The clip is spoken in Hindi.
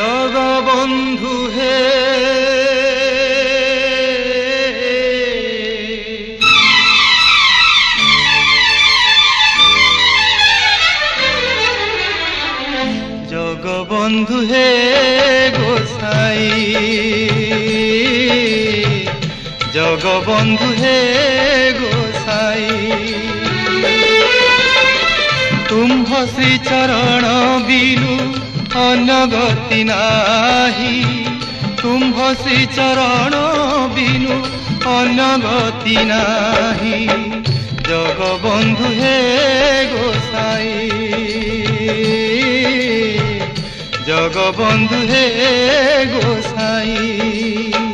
জগবন্ধু হে জগবন্ধু হে গোসাই জগবন্ধু হে গোসাই तुम्ह श्री चरण बिनु अनगति नाही तुम्ह श्री चरण बिनु अनगति नाही जगबंधु हे गोसाई जगबंधु हे गोसाई।